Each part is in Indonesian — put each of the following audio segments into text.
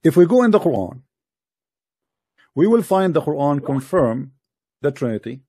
If we go in the Quran, we will find the Quran confirm the Trinity.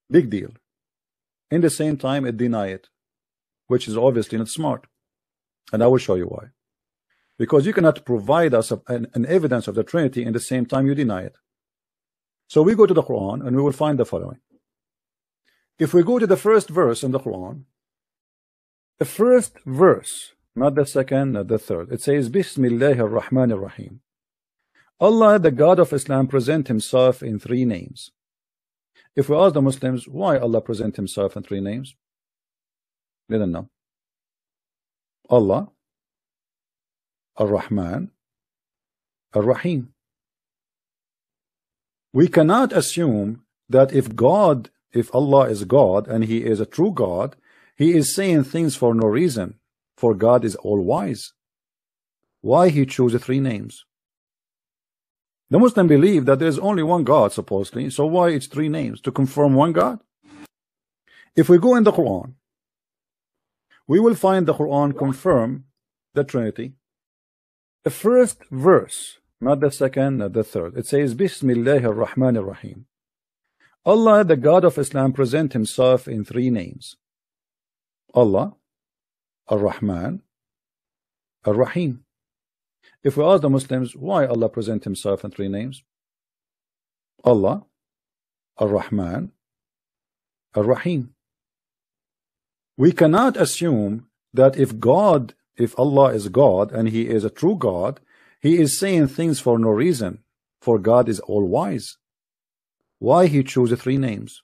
Big deal. In the same time, it deny it, which is obviously not smart. And I will show you why. Because you cannot provide us an evidence of the Trinity in the same time you deny it. So we go to the Quran and we will find the following. If we go to the first verse in the Quran, the first verse, not the second, not the third, it says, Bismillahir Rahmanir Rahim. Allah, the God of Islam, present himself in 3 names. If we ask the Muslims why Allah present himself in 3 names, they don't know. Allah, Ar-Rahman, Ar-Rahim. We cannot assume that if Allah is God and he is a true God, he is saying things for no reason, for God is all wise. Why he chose 3 names? The Muslim believe that there is only one God supposedly, so why it's 3 names? To confirm one God? If we go in the Quran, we will find the Quran confirm the Trinity. The first verse, not the second, not the third, it says, Bismillahir Rahmanir Rahim. Allah, the God of Islam, present himself in 3 names. Allah, Ar-Rahman, Ar-Rahim. If we ask the Muslims why Allah present himself in 3 names, Allah, Ar-Rahman, Ar-Rahim. We cannot assume that if Allah is God and he is a true God, he is saying things for no reason, for God is all wise. Why he chose 3 names?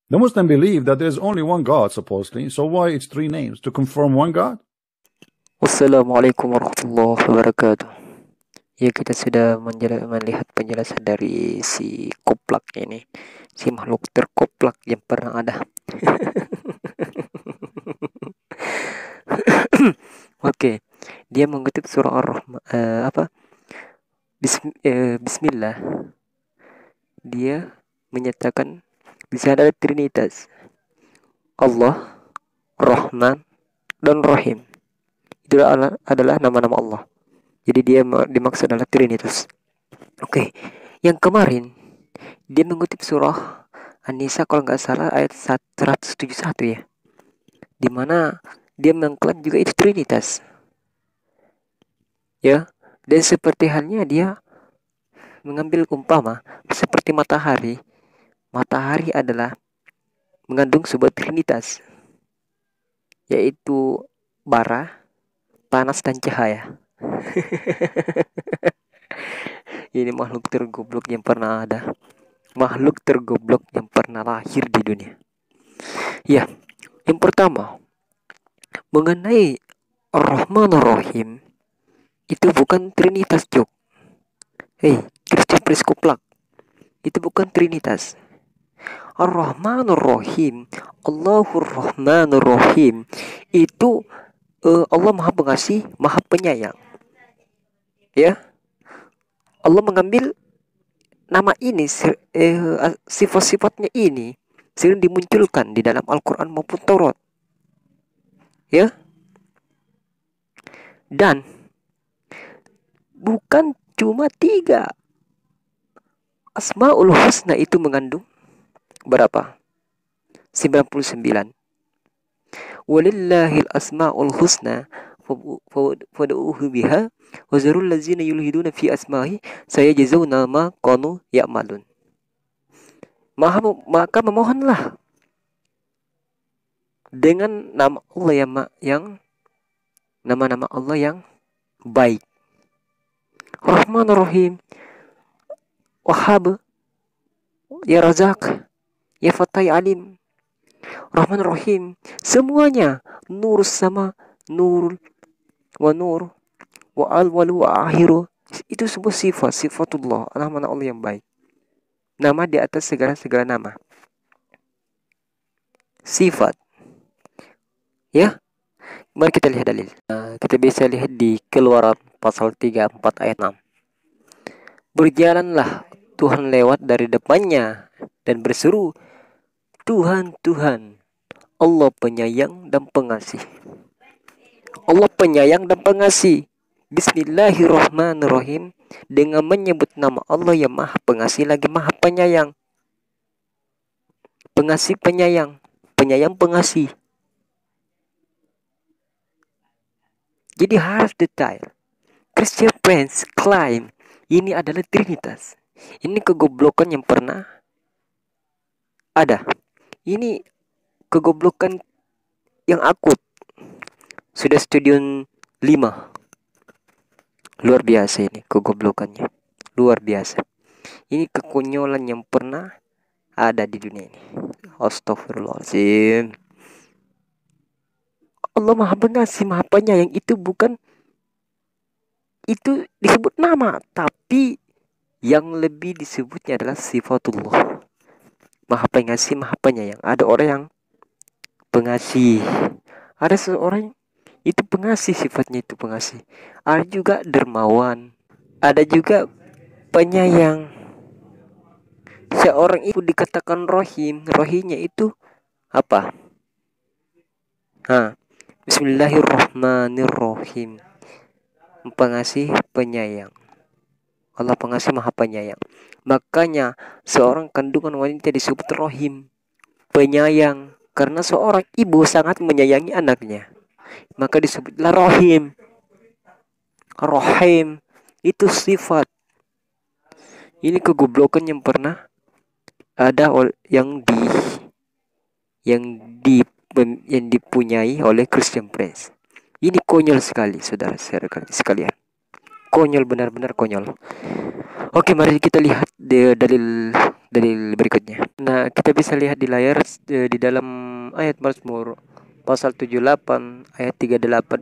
The Muslim believe that there is only one God supposedly, so why it's 3 names? To confirm one God? Wassalamualaikum warahmatullahi wabarakatuh. Ya, kita sudah melihat penjelasan dari si koplak ini, si makhluk terkoplak yang pernah ada. Oke, dia mengutip surah Ar-Rahman, Bismillah. Dia menyatakan di sana ada Trinitas, Allah, Rahman, dan Rahim. Itu adalah nama-nama Allah. Jadi dia dimaksud adalah Trinitas. Oke, yang kemarin dia mengutip surah An-Nisa kalau nggak salah ayat 171 ya, dimana dia mengklaim juga itu Trinitas. Ya, dan seperti halnya dia mengambil umpama seperti matahari. Matahari adalah mengandung sebuah Trinitas, yaitu bara, panas, dan cahaya. Ini makhluk tergoblok yang pernah ada, makhluk tergoblok yang pernah lahir di dunia. Ya, yang pertama mengenai Ar-Rahman Ar-Rahim, itu bukan Trinitas, Jok. Christian Preskoplak, itu bukan Trinitas. Ar-Rahman Ar-Rahim, Allahur Rahman Ar-Rahim, itu Allah Maha Pengasih, Maha Penyayang. Ya, Allah mengambil nama ini, sifat-sifatnya ini sering dimunculkan di dalam Al-Quran maupun Taurat. Ya, dan bukan cuma 3. Asmaul Husna itu mengandung berapa? 99. Walillahil asmaul husna fad'uhu biha wa zarul ladzina yulhiduna fi asmahi sayajzauna ma kanu ya'malun. Maka memohonlah dengan nama Allah yang nama-nama Allah yang baik. Rahman Rahim, Wahhab, Ya Razak, Ya Fatai Alim, Rahman Rahim, semuanya nur sama nur wa nur wa al-walu wa akhiru, itu sebuah sifatullah, nama Allah yang baik. Nama di atas segala nama. Sifat. Ya. Mari kita lihat dalil. Kita bisa lihat di Keluaran pasal 34 ayat 6. Berjalanlah Tuhan lewat dari depannya dan berseru, Tuhan, Tuhan, Allah penyayang dan pengasih. Allah penyayang dan pengasih. Bismillahirrahmanirrahim, dengan menyebut nama Allah yang Maha Pengasih lagi Maha Penyayang. Pengasih penyayang, penyayang pengasih. Jadi harus detail. Christian Prince claim ini adalah Trinitas. Ini kegoblokan yang pernah ada. Ini kegoblokan yang akut. Sudah stadium 5. Luar biasa ini kegoblokannya. Luar biasa. Ini kekonyolan yang pernah ada di dunia ini. Astagfirullahaladzim. Allah Maha Pengasih, Maha Penyayang itu bukan itu disebut nama, tapi yang lebih disebutnya adalah sifatullah. Maha Pengasih, Maha Penyayang. Ada orang yang pengasih, ada seorang itu pengasih, sifatnya itu pengasih. Ada juga dermawan, ada juga penyayang. Seorang itu dikatakan rohim, rohimnya itu apa? Bismillahirrahmanirrahim. Pengasih penyayang. Allah pengasih Maha Penyayang. Makanya seorang kandungan wanita disebut rohim, penyayang, karena seorang ibu sangat menyayangi anaknya, maka disebutlah rohim. Rohim itu sifat. Ini kegoblokan yang pernah ada yang dipunyai oleh Christian Prince. Ini konyol sekali, saudara-saudara sekalian. Konyol, benar-benar konyol. Oke, mari kita lihat dalil berikutnya. Nah, kita bisa lihat di layar di dalam ayat Mazmur pasal 78 ayat 38.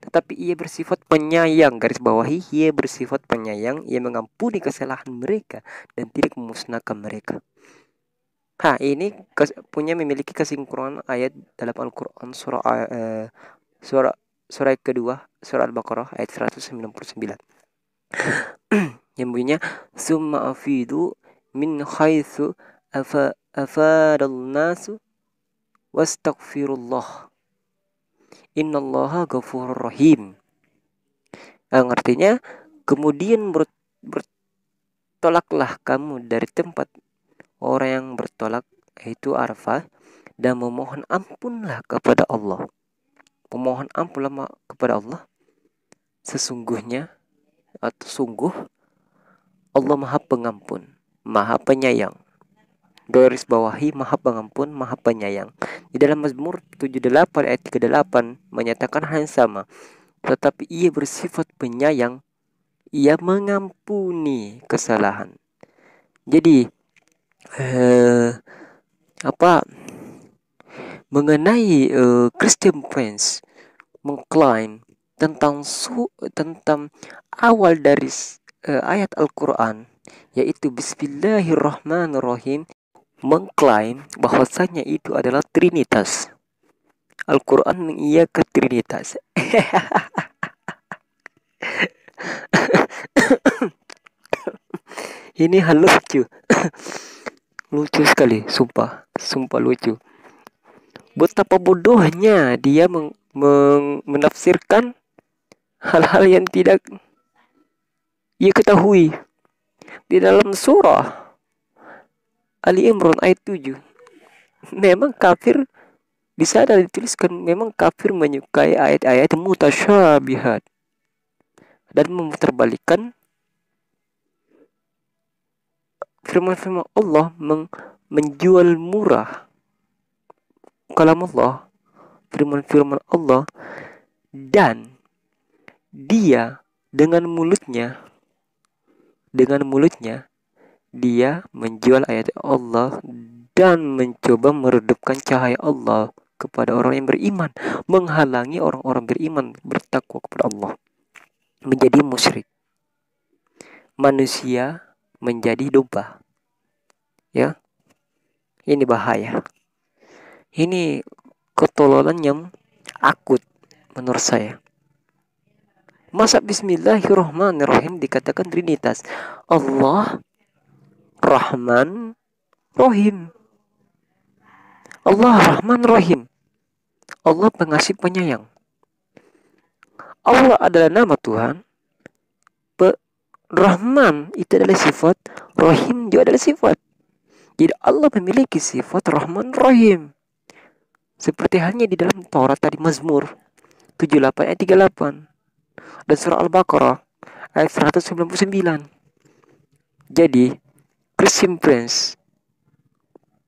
Tetapi ia bersifat penyayang, garis bawahi, ia bersifat penyayang, ia mengampuni kesalahan mereka dan tidak memusnahkan mereka. Ini memiliki kesinkronan ayat dalam Al-Quran surah kedua, surah Al-Baqarah ayat 199. Yang bunyinya summa afidu min haitsu afadal nasu wastaghfirullah innallaha ghafurur rahim. Artinya kemudian bertolaklah kamu dari tempat orang yang bertolak, yaitu Arafah, dan memohon ampunlah kepada Allah. Memohon ampunlah kepada Allah. Sesungguhnya atau sungguh Allah Maha Pengampun, Maha Penyayang. Garis bawahi Maha Pengampun, Maha Penyayang. Di dalam Mazmur 78 ayat 38 menyatakan hal yang sama. Tetapi ia bersifat penyayang, ia mengampuni kesalahan. Jadi mengenai Christian Prince mengklaim tentang awal dari ayat Al-Quran, yaitu Bismillahirrahmanirrahim, mengklaim bahwasanya itu adalah Trinitas. Al-Quran mengiyakan Trinitas. Ini hal lucu. Lucu sekali, sumpah lucu. Betapa bodohnya dia menafsirkan hal-hal yang tidak ia ketahui. Di dalam surah Ali Imran ayat 7, memang kafir di sana dituliskan, memang kafir menyukai ayat-ayat mutasyabihat dan memutarbalikkan firman-firman Allah, menjual murah kalam Allah, firman-firman Allah, dan dia dengan mulutnya dia menjual ayat Allah dan mencoba meredupkan cahaya Allah kepada orang yang beriman, menghalangi orang-orang beriman bertakwa kepada Allah, menjadi musyrik. Manusia menjadi domba. Ya. Ini bahaya. Ini ketololan yang akut menurut saya. Masa Bismillahirrahmanirrahim dikatakan Trinitas? Allah Rahman Rahim. Allah Rahman Rahim. Allah pengasih penyayang. Allah adalah nama Tuhan, Rahman itu adalah sifat, Rahim juga adalah sifat. Jadi Allah memiliki sifat Rahman Rahim. Seperti halnya di dalam Taurat tadi Mazmur 78 ayat 38 dan surah Al-Baqarah ayat 199. Jadi Christian Prince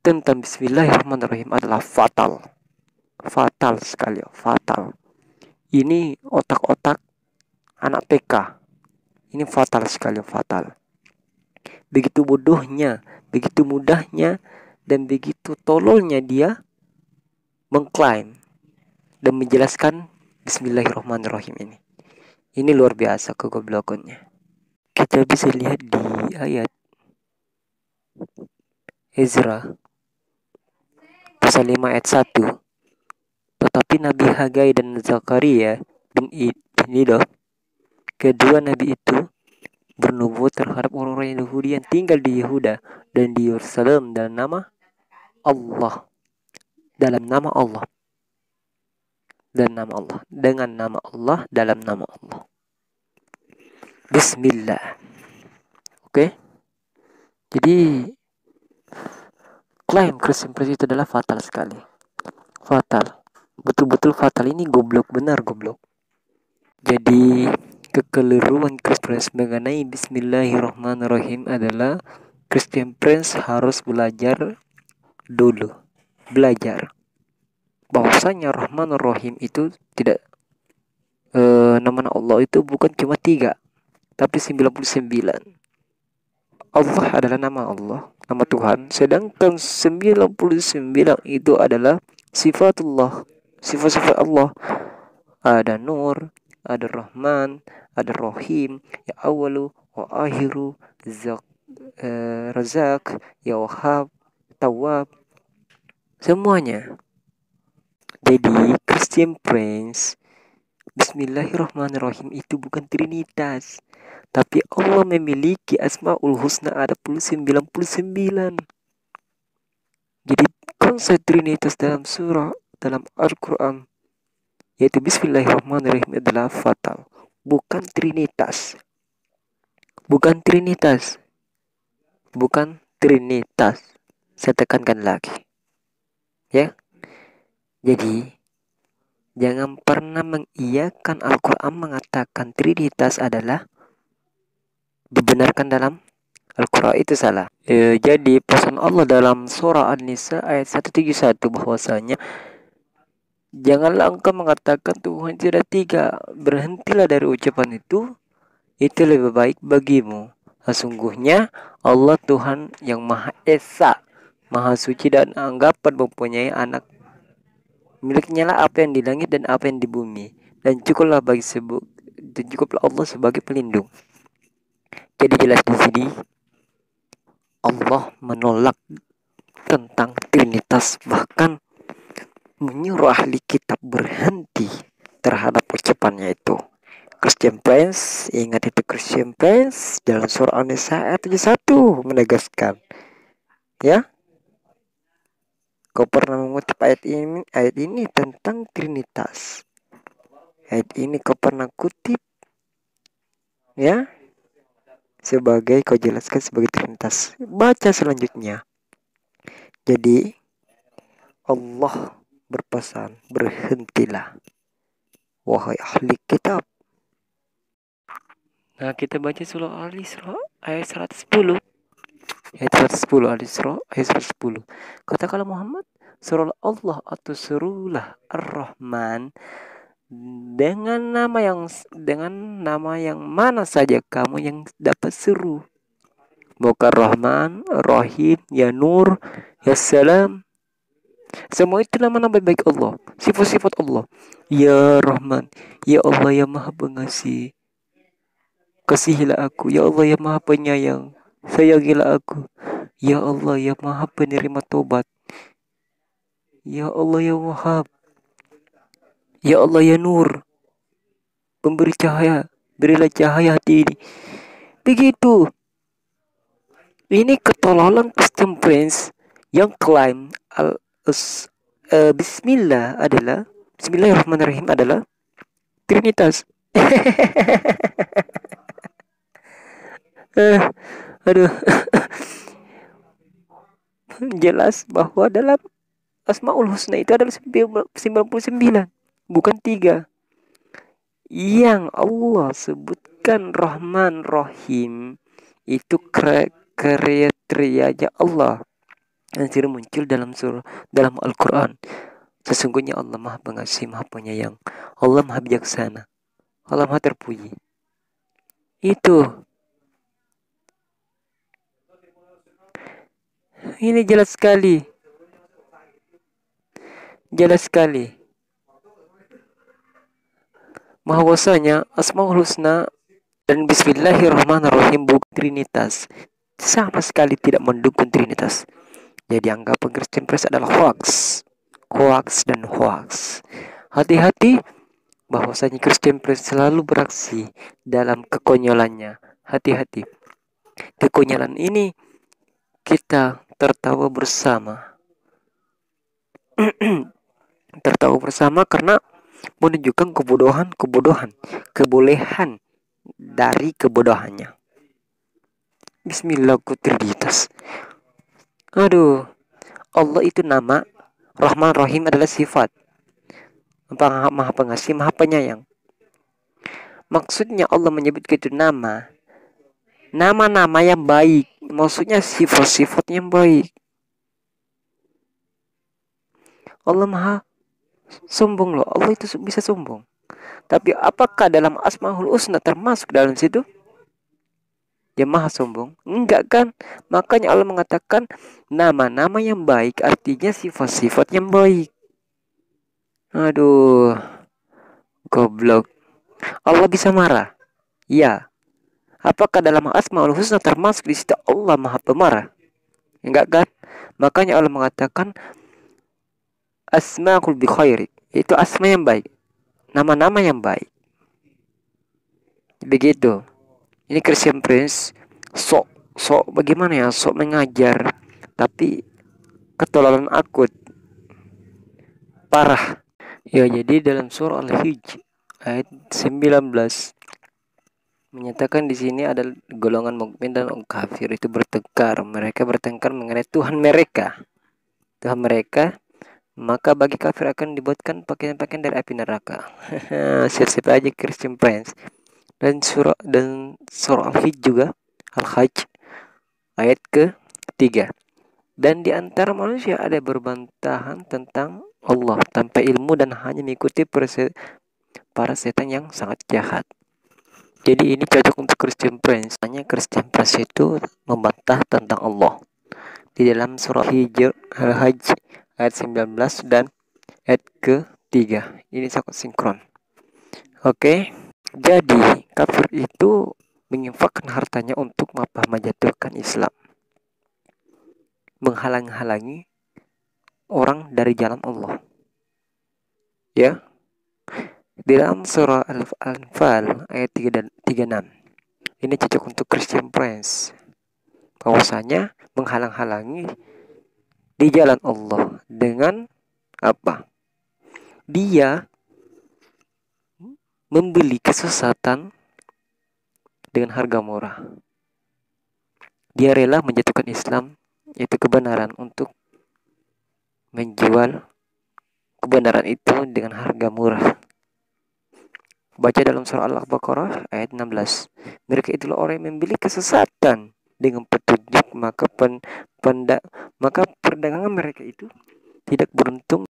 tentang Bismillahirrahmanirrahim adalah fatal. Fatal sekali, fatal. Ini otak-otak anak TK. Ini fatal sekali, fatal. Begitu bodohnya, begitu mudahnya, dan begitu tololnya dia mengklaim dan menjelaskan Bismillahirrahmanirrahim ini. Ini luar biasa kegoblokannya. Kita bisa lihat di ayat Ezra pasal 5 ayat 1. Tetapi Nabi Hagai dan Zakaria bin Iddo, kedua nabi itu bernubuat terhadap orang-orang Yahudi yang tinggal di Yehuda dan di Yerusalem dalam nama Allah. Dalam nama Allah. Dan nama Allah. Dengan nama Allah, dalam nama Allah. Bismillah. Oke? Jadi klaim Christian Prince itu adalah fatal sekali. Fatal. Betul-betul fatal, ini goblok, benar goblok. Jadi kekeliruan Christian Prince mengenai Bismillahirrahmanirrahim adalah Christian Prince harus belajar dulu. Belajar bahwasanya Rahman Rahim itu tidak nama Allah itu bukan cuma 3 tapi 99. Allah adalah nama Allah, nama Tuhan, sedangkan 99 itu adalah sifatullah, sifat-sifat Allah. Ada Nur, ada Rahman, ada Rahim, ya awalu wa akhiru, Razak, ya Wahhab, Tawwab, semuanya. Jadi Christian Prince, Bismillahirrahmanirrahim itu bukan Trinitas, tapi Allah memiliki Asmaul Husna ada 99. Jadi konsep Trinitas dalam surah, dalam Al-Quran, yaitu Bismillahirrahmanirrahim adalah fatal. Bukan Trinitas. Bukan Trinitas. Bukan Trinitas. Saya tekankan lagi. Ya. Jadi jangan pernah mengiyakan Al-Quran mengatakan Trinitas adalah dibenarkan dalam Al-Quran, itu salah. Jadi pesan Allah dalam surah An-Nisa ayat 131 bahwasanya janganlah engkau mengatakan Tuhan tidak 3. Berhentilah dari ucapan itu lebih baik bagimu. Sesungguhnya Allah Tuhan yang Maha Esa, Maha Suci dan anggapan mempunyai anak. Miliknya lah apa yang di langit dan apa yang di bumi, dan cukuplah Allah sebagai pelindung. Jadi jelas di sini Allah menolak tentang Trinitas, bahkan menyuruh ahli kitab berhenti terhadap ucapannya itu. Christian Prince, ingat itu Christian Prince dalam surah An-Nisa ayat 71 menegaskan, ya, kau pernah mengutip ayat ini tentang Trinitas. Ayat ini kau pernah kutip, ya, sebagai kau jelaskan sebagai Trinitas. Baca selanjutnya. Jadi Allah berpesan, berhentilah wahai ahli kitab. Nah, kita baca surah Al-Isra ayat 110. Ayat 110 Al-Isra ayat 110. Katakanlah Muhammad, serulah Allah atau serulah Ar-Rahman dengan nama yang mana saja kamu yang dapat seru. Bukan Rahman, Rahim, ya Nur, ya Salam. Semua itu nama-nama baik Allah, sifat-sifat Allah. Ya Rahman, ya Allah yang Maha Pengasih, kasihilah aku. Ya Allah yang Maha Penyayang, sayangilah aku. Ya Allah yang Maha Penerima tobat. Ya Allah ya Wahhab. Ya Allah ya Nur, pemberi cahaya, berilah cahaya hati ini. Begitu. Ini ketololan Christian Prince yang klaim Bismillahirrahmanirrahim adalah Trinitas. Aduh, jelas bahwa dalam Asmaul Husna itu adalah 99, bukan 3. Yang Allah sebutkan Rahman Rahim itu kriterianya Allah yang sering muncul dalam Al-Quran. Sesungguhnya Allah Maha Pengasih, Maha Penyayang, Allah Maha Bijaksana, Allah Maha Terpuji. Itu ini jelas sekali, bahwasanya Asmaul Husna dan Bismillahirrahmanirrahim bukan Trinitas, sama sekali tidak mendukung Trinitas. Jadi anggapan Christian Press adalah hoax dan hoax. Hati-hati, bahwasanya Christian Press selalu beraksi dalam kekonyolannya. Hati-hati, kekonyolan ini kita tertawa bersama. Tertawa bersama karena menunjukkan kebolehan dari kebodohannya. Bismillah Trinitas. Aduh, Allah itu nama, Rahman Rahim adalah sifat. Maha Pengasih, Maha Penyayang. Maksudnya Allah menyebut itu nama-nama yang baik. Maksudnya sifat-sifat yang baik. Allah Maha sombong loh. Allah itu bisa sombong. Tapi apakah dalam Asmaul Husna termasuk dalam situ? Dia Maha sombong? Enggak kan? Makanya Allah mengatakan nama-nama yang baik, artinya sifat-sifat yang baik. Aduh, goblok. Allah bisa marah? Ya. Apakah dalam Asmaul Husna termasuk di situ Allah Maha Pemarah? Enggak kan? Makanya Allah mengatakan Asmaul bi khairi. Itu asma yang baik, nama-nama yang baik. Begitu. Ini Christian Prince sok bagaimana ya, sok mengajar tapi ketololan akut parah ya. Jadi dalam surah Al-Hijj ayat 19 menyatakan di sini ada golongan mukmin dan orang kafir itu bertengkar. Mereka bertengkar mengenai Tuhan mereka. Maka bagi kafir akan dibuatkan pakaian-pakaian dari api neraka. Siap-siap aja Christian Prince. Dan surah Al-Hijj juga, Al-Hajj ayat ke-3. Dan di antara manusia ada berbantahan tentang Allah tanpa ilmu dan hanya mengikuti para setan yang sangat jahat. Jadi ini cocok untuk Christian Prince. Hanya Christian Prince itu membantah tentang Allah di dalam surah Al-Hajj ayat 19 dan ayat ke-3. Ini sangat sinkron. Oke. Jadi kafir itu menginfakkan hartanya untuk menjatuhkan Islam, menghalang-halangi orang dari jalan Allah. Ya. Di dalam surah Al-Anfal ayat 3 dan 36. Ini cocok untuk Christian Prince. Bahwasanya menghalang-halangi di jalan Allah dengan apa? Dia membeli kesesatan dengan harga murah. Dia rela menjatuhkan Islam, yaitu kebenaran, untuk menjual kebenaran itu dengan harga murah. Baca dalam surah Al-Baqarah ayat 16. Mereka itulah orang yang membeli kesesatan dengan petunjuk, maka perdagangan mereka itu tidak beruntung